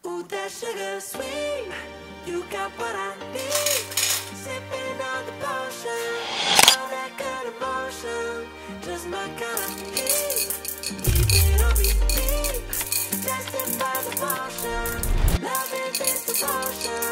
Ooh, that sugar sweet, you got what I need. Sipping on the potion, all that good emotion, just my kind of heat. Keep it on repeat, tested by the potion, loving this devotion.